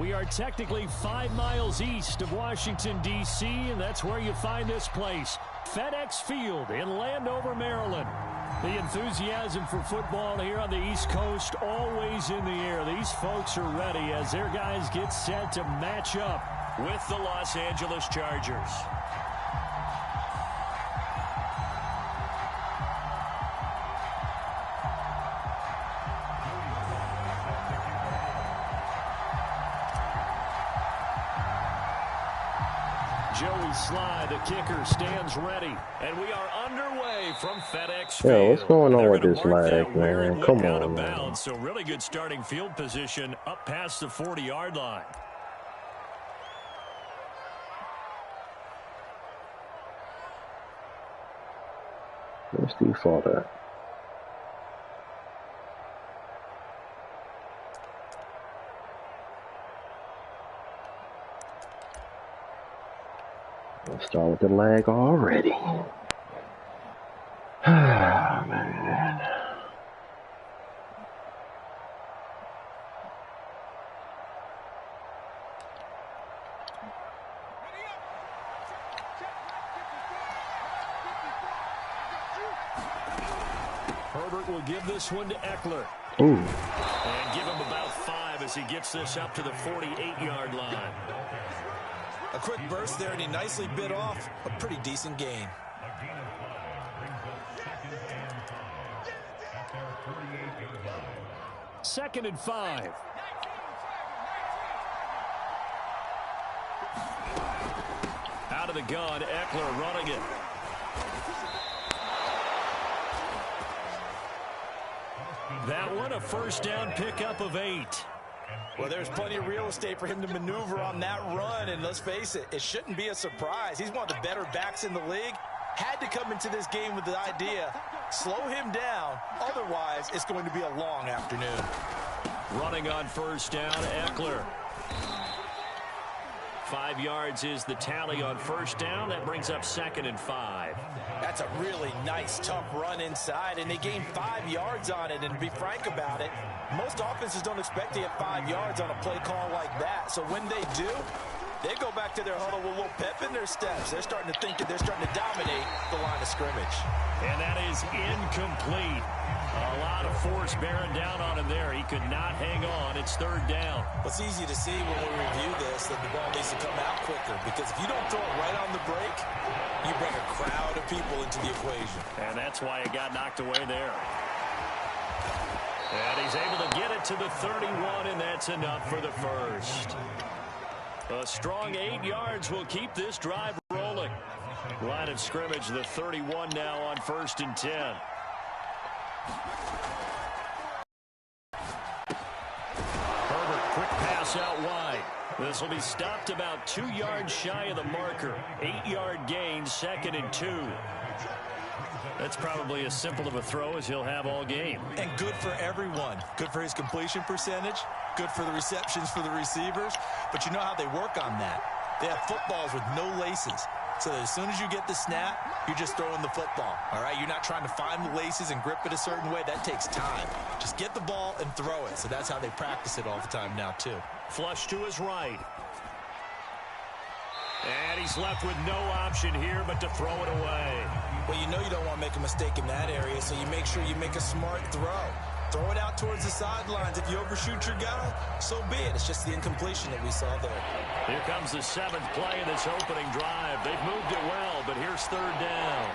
We are technically 5 miles east of Washington, D.C., and that's where you find this place, FedEx Field in Landover, Maryland. The enthusiasm for football here on the East Coast always in the air. These folks are ready as their guys get set to match up with the Los Angeles Chargers. Joey Sly, the kicker, stands ready. And we are underway from FedEx Field. Yeah, what's going on with this lag, man? Come on, man. So really good starting field position up past the 40-yard line. Let's default that. Let's start with the lag already. Ah, man. Herbert will give this one to Eckler. Ooh. And give him about 5 as he gets this up to the 48-yard line. A quick burst there, and he nicely bit off a pretty decent gain. Second and 5. Out of the gun, Eckler running it. That one, a first down pickup of 8. Well, there's plenty of real estate for him to maneuver on that run, and let's face it, it shouldn't be a surprise. He's one of the better backs in the league. Had to come into this game with the idea, slow him down, otherwise it's going to be a long afternoon. Running on first down, Eckler. 5 yards is the tally on first down. That brings up second and 5. That's a really nice, tough run inside, and they gained 5 yards on it. And to be frank about it, most offenses don't expect to get 5 yards on a play call like that. So when they do, they go back to their huddle with a little pep in their steps. They're starting to think that they're starting to dominate the line of scrimmage. And that is incomplete. A lot of force bearing down on him there. He could not hang on. It's third down. It's easy to see when we review this that the ball needs to come out quicker, because if you don't throw it right on the break, you bring a crowd of people into the equation. And that's why it got knocked away there. And he's able to get it to the 31, and that's enough for the first. A strong 8 yards will keep this drive rolling. Line of scrimmage, the 31 now on first and 10. Herbert, quick pass out wide. This will be stopped about 2 yards shy of the marker. 8-yard gain, second and 2. That's probably as simple of a throw as he'll have all game. And good for everyone. Good for his completion percentage. Good for the receptions for the receivers. But you know how they work on that. They have footballs with no laces. So that as soon as you get the snap, you're just throwing the football. All right, you're not trying to find the laces and grip it a certain way. That takes time. Just get the ball and throw it. So that's how they practice it all the time now, too. Flush to his right. And he's left with no option here but to throw it away. Well, you know you don't want to make a mistake in that area, so you make sure you make a smart throw. Throw it out towards the sidelines. If you overshoot your guy, so be it. It's just the incompletion that we saw there. Here comes the 7th play of this opening drive. They've moved it well, but here's third down.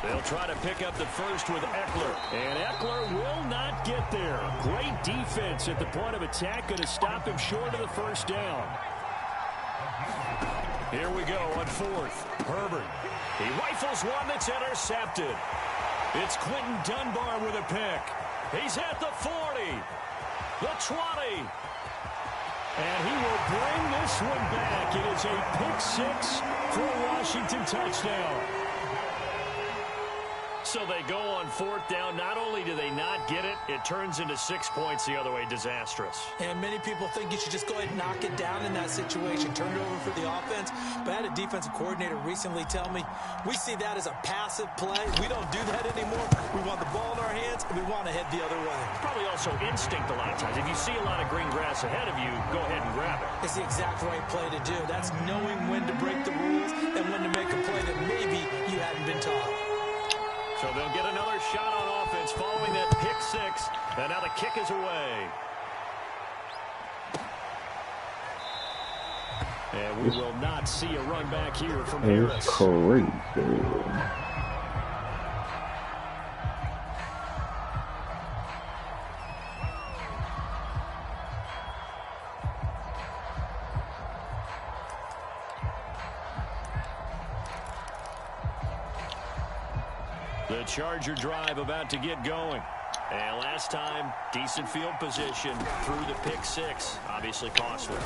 They'll try to pick up the first with Eckler. And Eckler will not get there. Great defense at the point of attack. Going to stop him short of the first down. Here we go on fourth. Herbert. He rifles one that's intercepted. It's Quentin Dunbar with a pick. He's at the 40, the 20. And he will bring this one back. It is a pick 6 for a Washington touchdown. So they go on fourth down. Not only do they not get it, it turns into 6 points the other way. Disastrous. And many people think you should just go ahead and knock it down in that situation. Turn it over for the offense. But I had a defensive coordinator recently tell me, we see that as a passive play. We don't do that anymore. We want the ball in our hands. we want to head the other way. Probably also instinct a lot of times. If you see a lot of green grass ahead of you, go ahead and grab it. It's the exact right play to do. That's knowing when to break the rules and when to make a play that maybe you hadn't been taught. So they'll get another shot on offense following that pick six. And now the kick is away. And we will not see a run back here from Harris. It's crazy. The Charger drive about to get going. And last time, decent field position through the pick six. Obviously costly.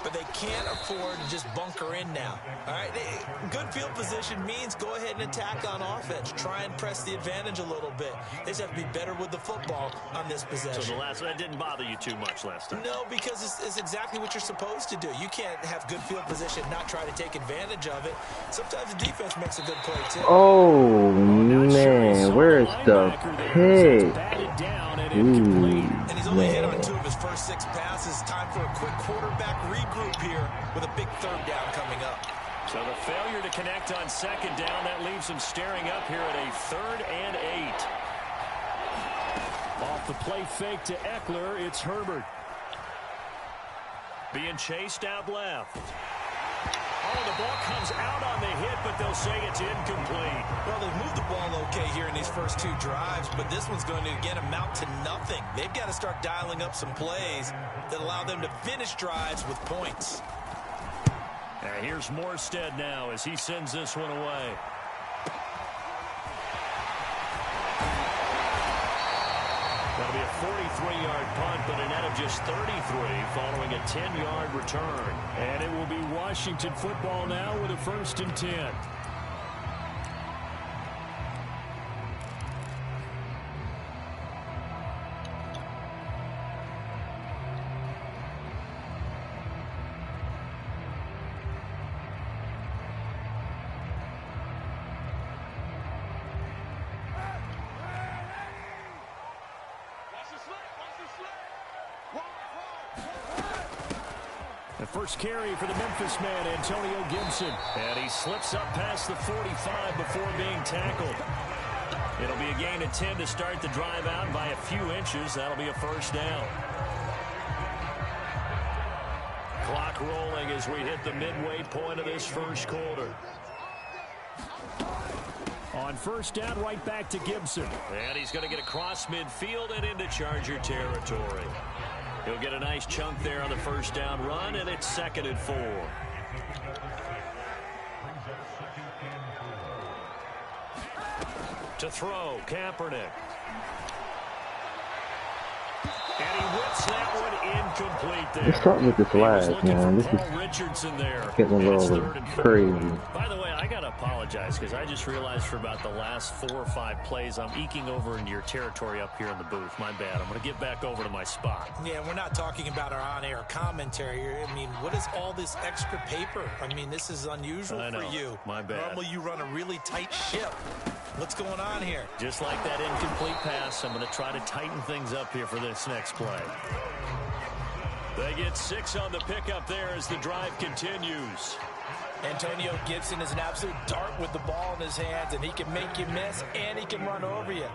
But they can't afford to just bunker in now. All right, good field position means go ahead and attack on offense. Try and press the advantage a little bit. They just have to be better with the football on this possession. So that didn't bother you too much last time? No, because it's exactly what you're supposed to do. You can't have good field position and not try to take advantage of it. Sometimes the defense makes a good play, too. Oh, man. Where's the pick? And he's only hit on 2 of his first 6 passes. Time for a quick quarterback regroup here with a big third down coming up. So the failure to connect on second down, that leaves him staring up here at a 3rd and 8. Off the play fake to Eckler, it's Herbert. Being chased out left. Oh, the ball comes out on the hit, but they'll say it's incomplete. Well, they've moved the ball okay here in these first 2 drives, but this one's going to, again, amount to nothing. They've got to start dialing up some plays that allow them to finish drives with points. And here's Morstead now as he sends this one away. That'll be a 43-yard punt, but a net of just 33 following a 10-yard return. And it will be Washington football now with a 1st and 10. The first carry for the Memphis man, Antonio Gibson. And he slips up past the 45 before being tackled. It'll be a gain of 10 to start the drive out by a few inches. That'll be a 1st down. Clock rolling as we hit the midway point of this 1st quarter. On 1st down, right back to Gibson. And he's going to get across midfield and into Charger territory. He'll get a nice chunk there on the 1st down run, and it's 2nd and 4. To throw, Kaepernick. And he whips that one incomplete there. Let's start with this flag, man. This is getting a little crazy. By the way, I got to apologize because I just realized for about the last 4 or 5 plays, I'm eking over into your territory up here in the booth. My bad. I'm going to get back over to my spot. Yeah, we're not talking about our on-air commentary here. I mean, what is all this extra paper? I mean, this is unusual for you. My bad. Normally you run a really tight ship. What's going on here? Just like that incomplete pass, I'm going to try to tighten things up here for this next play. They get 6 on the pickup there as the drive continues. Antonio Gibson is an absolute dart with the ball in his hands, and he can make you miss, and he can run over you.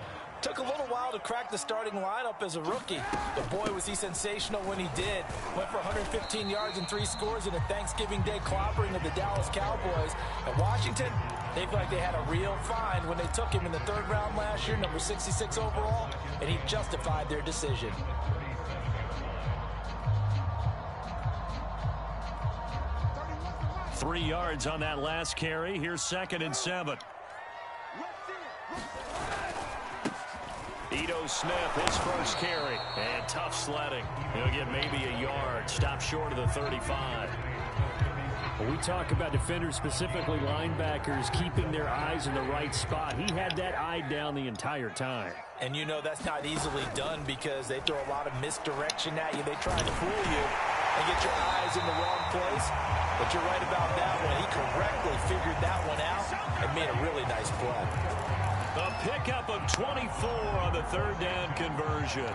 Took a little while to crack the starting lineup as a rookie, but boy, was he sensational when he did. Went for 115 yards and 3 scores in a Thanksgiving Day clobbering of the Dallas Cowboys. At Washington, they feel like they had a real find when they took him in the 3rd round last year, number 66 overall, and he justified their decision. Three yards on that last carry. Here's 2nd and 7. Ito Smith, his first carry. And tough sledding. He'll get maybe a yard. Stop short of the 35. When we talk about defenders, specifically linebackers, keeping their eyes in the right spot, he had that eye down the entire time. And you know that's not easily done because they throw a lot of misdirection at you. They try to fool you and get your eyes in the wrong place. But you're right about that one. He correctly figured that one out and made a really nice play. A pickup of 24 on the third down conversion.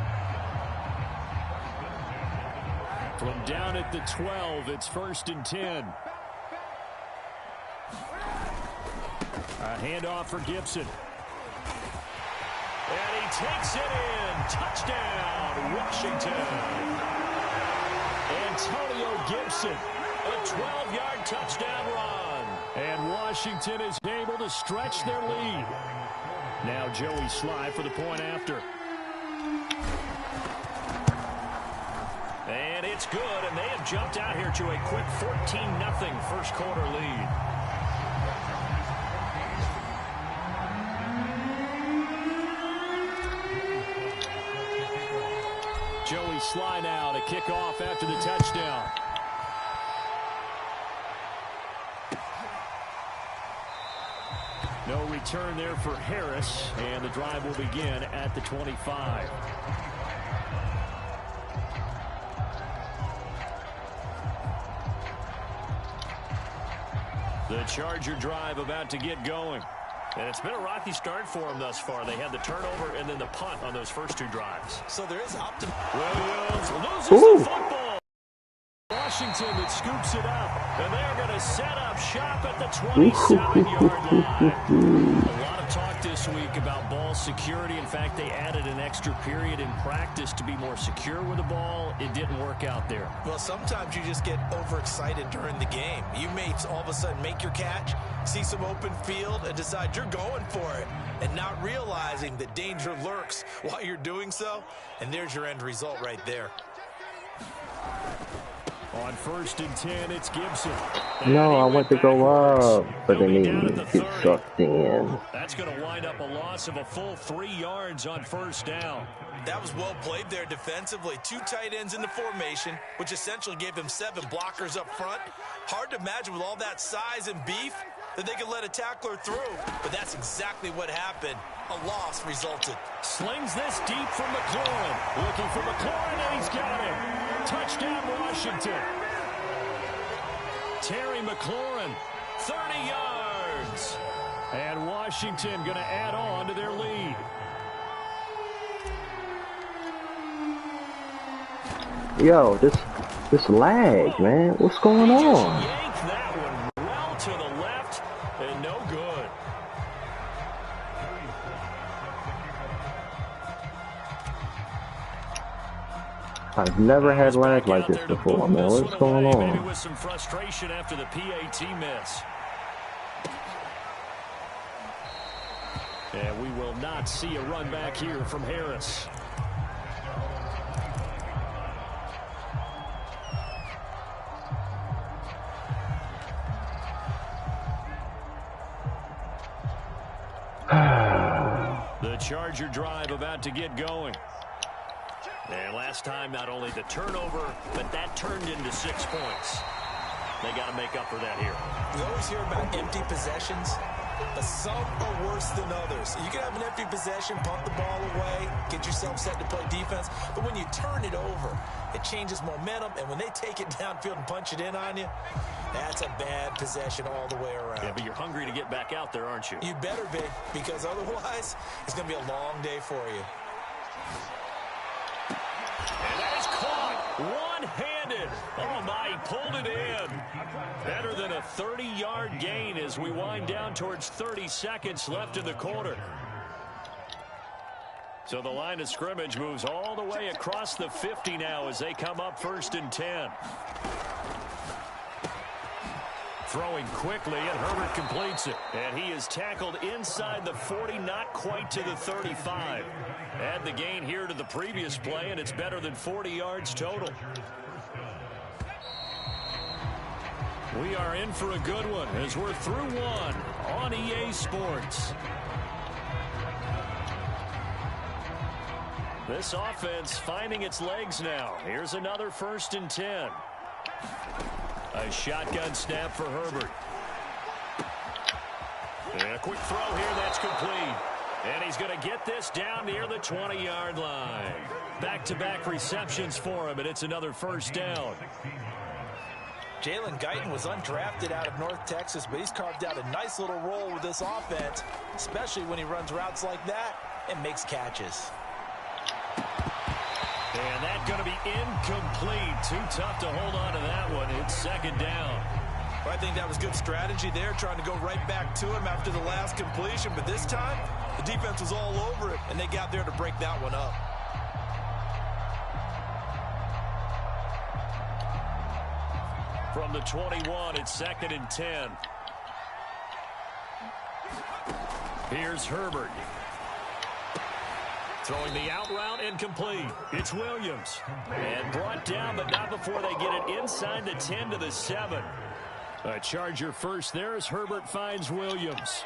From down at the 12, it's 1st and 10. A handoff for Gibson. And he takes it in. Touchdown, Washington. Antonio Gibson, a 12-yard touchdown run. And Washington is able to stretch their lead. Now Joey Slye for the point after. And it's good, and they have jumped out here to a quick 14-0 first quarter lead. Joey Slye now to kick off after the touchdown. No return there for Harris, and the drive will begin at the 25. The Charger drive about to get going. And it's been a rocky start for them thus far. They had the turnover and then the punt on those first two drives. So there is optimism. Williams loses the football. Washington that scoops it up. And they're going to set up shop at the 27-yard line. A lot of talk this week about ball security. In fact, they added an extra period in practice to be more secure with the ball. It didn't work out there. Well, sometimes you just get overexcited during the game. You may all of a sudden make your catch, see some open field, and decide you're going for it, and not realizing that danger lurks while you're doing so. And there's your end result right there. On 1st and 10, it's Gibson. No, I want to go up, but then he gets sucked in. That's going to wind up a loss of a full 3 yards on 1st down. That was well played there defensively. 2 tight ends in the formation, which essentially gave them 7 blockers up front. Hard to imagine with all that size and beef that they could let a tackler through, but that's exactly what happened. A loss resulted. Slings this deep from McLaurin. Looking for McLaurin, and he's got it. Touchdown, Washington. Terry McLaurin, 30 yards. And Washington going to add on to their lead. Yo, this lag, man. What's going on? Yanked that one well to the left, and no good. I've never had lag like this before, man. What's going on? Maybe with some frustration after the PAT miss. And we will not see a run back here from Harris. The Charger drive about to get going. And last time, not only the turnover, but that turned into 6 points. They got to make up for that here. We always hear about empty possessions, but some are worse than others. You can have an empty possession, pump the ball away, get yourself set to play defense, but when you turn it over, it changes momentum, and when they take it downfield and punch it in on you, that's a bad possession all the way around. Yeah, but you're hungry to get back out there, aren't you? You better be, because otherwise, it's going to be a long day for you. And that is caught one-handed. Oh, my, he pulled it in. Better than a 30-yard gain as we wind down towards 30 seconds left in the quarter. So the line of scrimmage moves all the way across the 50 now as they come up 1st and 10. Throwing quickly, and Herbert completes it. And he is tackled inside the 40, not quite to the 35. Add the gain here to the previous play, and it's better than 40 yards total. We are in for a good one as we're through one on EA Sports. This offense finding its legs now. Here's another 1st and 10. A shotgun snap for Herbert. And a quick throw here, that's complete. And he's going to get this down near the 20-yard line. Back-to-back receptions for him, and it's another 1st down. Jalen Guyton was undrafted out of North Texas, but he's carved out a nice little role with this offense, especially when he runs routes like that and makes catches. And that's going to be incomplete. Too tough to hold on to that one. It's second down. Well, I think that was good strategy there, trying to go right back to him after the last completion. But this time, the defense was all over it, and they got there to break that one up. From the 21, it's 2nd and 10. Here's Herbert. Throwing the out route, incomplete. It's Williams. And brought down, but not before they get it inside the 10 to the 7. A Charger first there as Herbert finds Williams.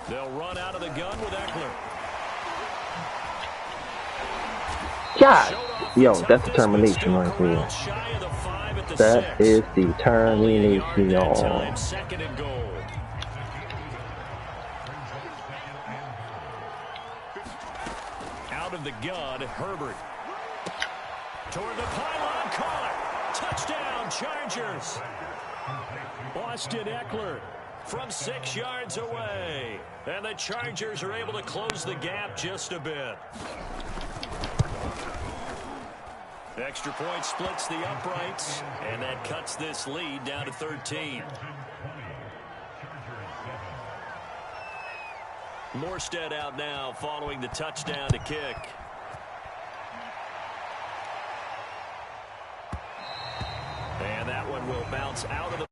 They'll run out of the gun with Eckler. God, yo, that's determination right there. That is determination, y'all. Second and goal. Out of the gun, Herbert. Toward the pylon, caught. Touchdown, Chargers. Austin Eckler from 6 yards away. And the Chargers are able to close the gap just a bit. Extra point splits the uprights, and that cuts this lead down to 13. Morstead out now following the touchdown to kick. And that one will bounce out of the